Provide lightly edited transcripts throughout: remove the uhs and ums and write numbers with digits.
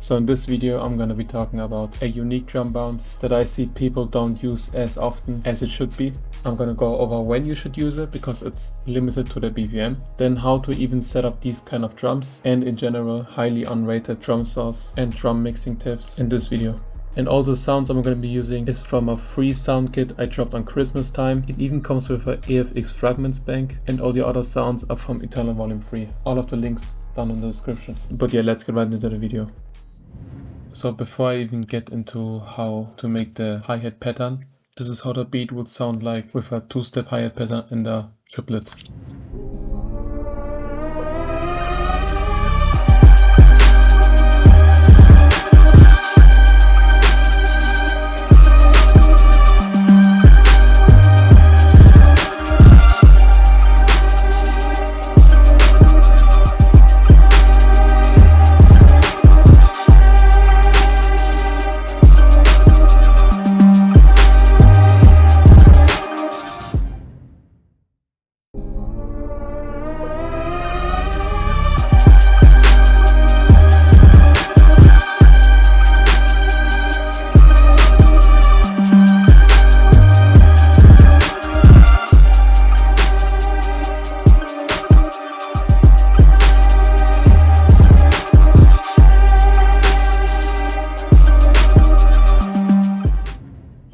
So in this video I'm gonna be talking about a unique drum bounce that I see people don't use as often as it should be. I'm gonna go over when you should use it because it's limited to the BPM, then how to even set up these kind of drums, and in general highly unrated drum saws and drum mixing tips in this video. And all the sounds I'm going to be using is from a free sound kit I dropped on Christmas time. It even comes with a EFX fragments bank, and all the other sounds are from Eternal Volume 3. All of the links down in the description. But yeah, let's get right into the video. So before I even get into how to make the hi-hat pattern, this is how the beat would sound like with a two-step hi-hat pattern in the triplet.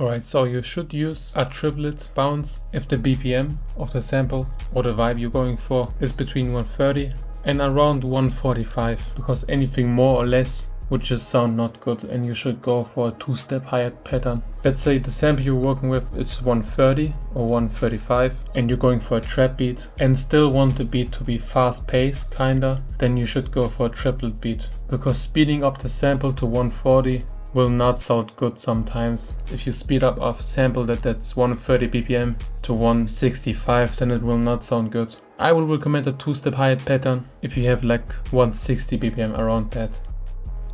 Alright, so you should use a triplet bounce if the BPM of the sample or the vibe you're going for is between 130 and around 145, because anything more or less would just sound not good, and you should go for a two-step hi-hat pattern. Let's say the sample you're working with is 130 or 135 and you're going for a trap beat and still want the beat to be fast-paced kinda, then you should go for a triplet beat, because speeding up the sample to 140 will not sound good sometimes. If you speed up a sample that's 130 BPM to 165, then it will not sound good. I will recommend a two-step hi-hat pattern if you have like 160 BPM around that.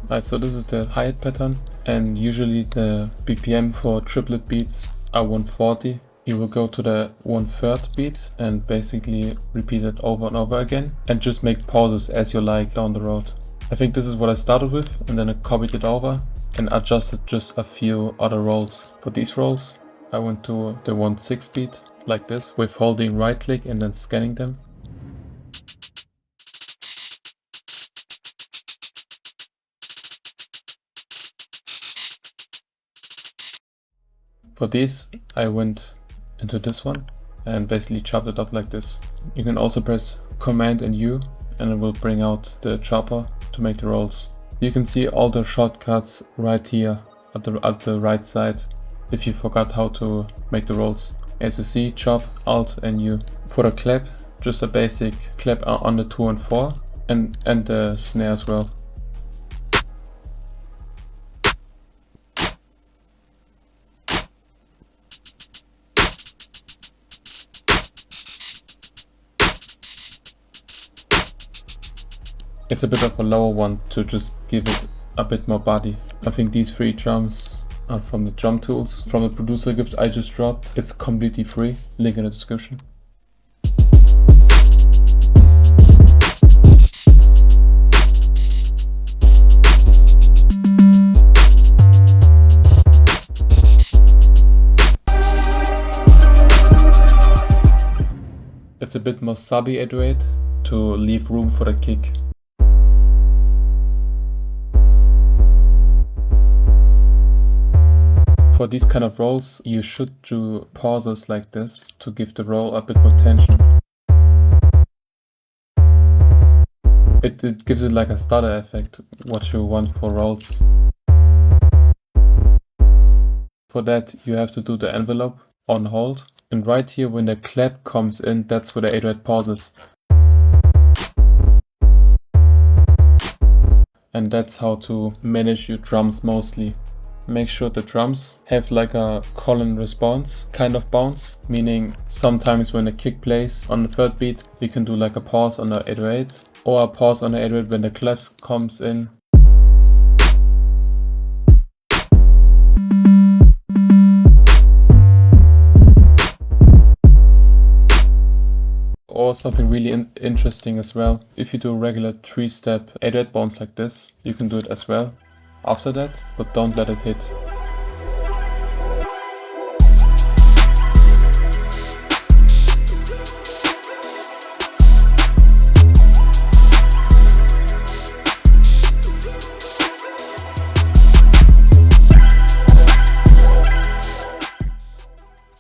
Alright, so this is the hi-hat pattern, and usually the BPM for triplet beats are 140. You will go to the 1/3 beat and basically repeat it over and over again and just make pauses as you like down the road. I think this is what I started with, and then I copied it over and adjusted just a few other rolls. For these rolls, I went to the 1/6 beat like this, with holding right click and then scanning them. For these, I went into this one and basically chopped it up like this. You can also press Command and U and it will bring out the chopper to make the rolls. You can see all the shortcuts right here at the right side if you forgot how to make the rolls. As you see, chop, Alt and U. For the clap, just a basic clap on the 2 and 4 and the snare as well. It's a bit of a lower one to just give it a bit more body. I think these 3 drums are from the drum tools, from the producer gift I just dropped. It's completely free, link in the description. It's a bit more subby 808 to leave room for the kick. For these kind of rolls, you should do pauses like this to give the roll a bit more tension. It gives it like a stutter effect, what you want for rolls. For that, you have to do the envelope on hold. And right here, when the clap comes in, that's where the 808 pauses. And that's how to manage your drums mostly. Make sure the drums have like a call and response kind of bounce, meaning sometimes when the kick plays on the 3rd beat, you can do like a pause on the 808 or a pause on the 808 when the clap comes in. Or something really interesting as well. If you do a regular 3-step 808 bounce like this, you can do it as well. after that, but don't let it hit.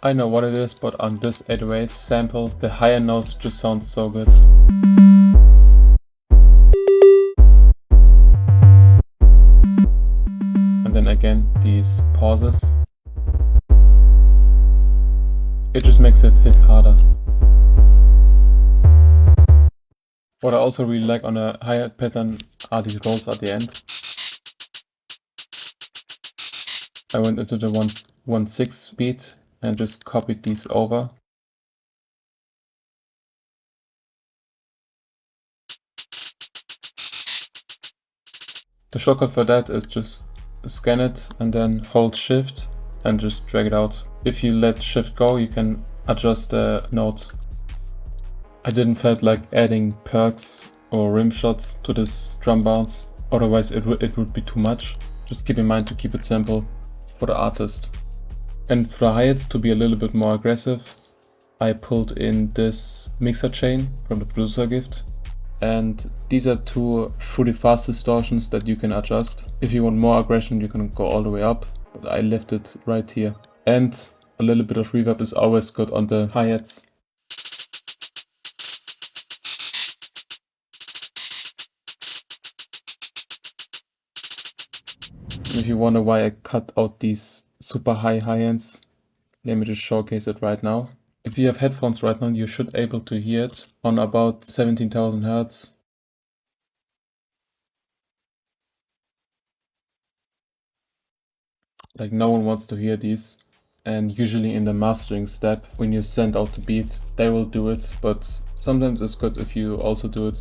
I know what it is, but on this 808 sample, the higher notes just sound so good. And then again, these pauses. It just makes it hit harder. What I also really like on a hi-hat pattern are these rolls at the end. I went into the 1/6 beat and just copied these over. The shortcut for that is just scan it and then hold shift and just drag it out. If you let shift go, you can adjust the note. I didn't felt like adding perks or rim shots to this drum bounce, otherwise it would be too much. Just keep in mind to keep it simple for the artist. And for the hi-hats, to be a little bit more aggressive, I pulled in this mixer chain from the producer gift. And these are two fully fast distortions that you can adjust. If you want more aggression, you can go all the way up, but I left it right here. And a little bit of reverb is always good on the hi-hats. If you wonder why I cut out these super high hi-hats, let me just showcase it right now. If you have headphones right now, you should be able to hear it on about 17,000 Hertz. Like no one wants to hear these. And usually in the mastering step, when you send out the beat, they will do it, but sometimes it's good if you also do it.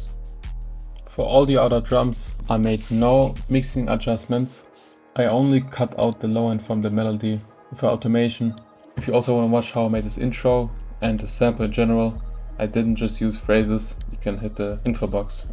For all the other drums, I made no mixing adjustments. I only cut out the low end from the melody for automation. If you also want to watch how I made this intro and the sample in general, I didn't just use phrases, you can hit the info box.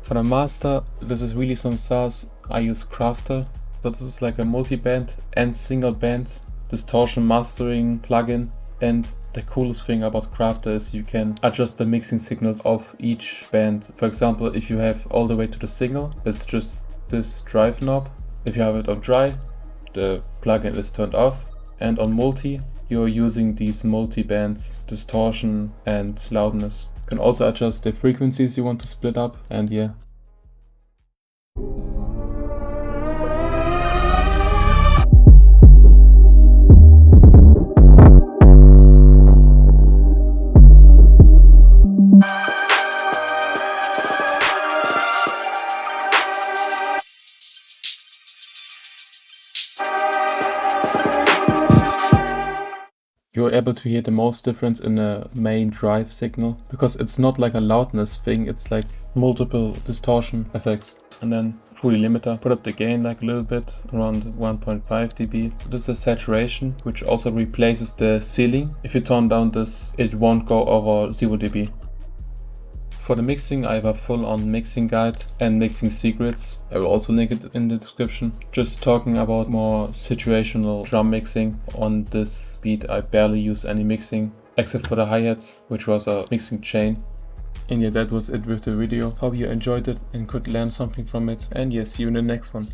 For the master, this is really some sauce. I use Crafter. So this is like a multi-band and single band distortion mastering plugin. And the coolest thing about Crafter is you can adjust the mixing signals of each band. For example, if you have all the way to the single, it's just this drive knob. If you have it on dry, the plugin is turned off. And on multi, you're using these multi-bands, distortion and loudness. You can also adjust the frequencies you want to split up, and yeah. You're able to hear the most difference in the main drive signal, because it's not like a loudness thing, it's like multiple distortion effects. And then fully limiter, put up the gain like a little bit, around 1.5 dB. This is saturation, which also replaces the ceiling. If you turn down this, it won't go over 0 dB. For the mixing, I have a full-on mixing guide and mixing secrets. I will also link it in the description. Just talking about more situational drum mixing. On this beat, I barely use any mixing, except for the hi-hats, which was a mixing chain. And yeah, that was it with the video. Hope you enjoyed it and could learn something from it. And yeah, see you in the next one.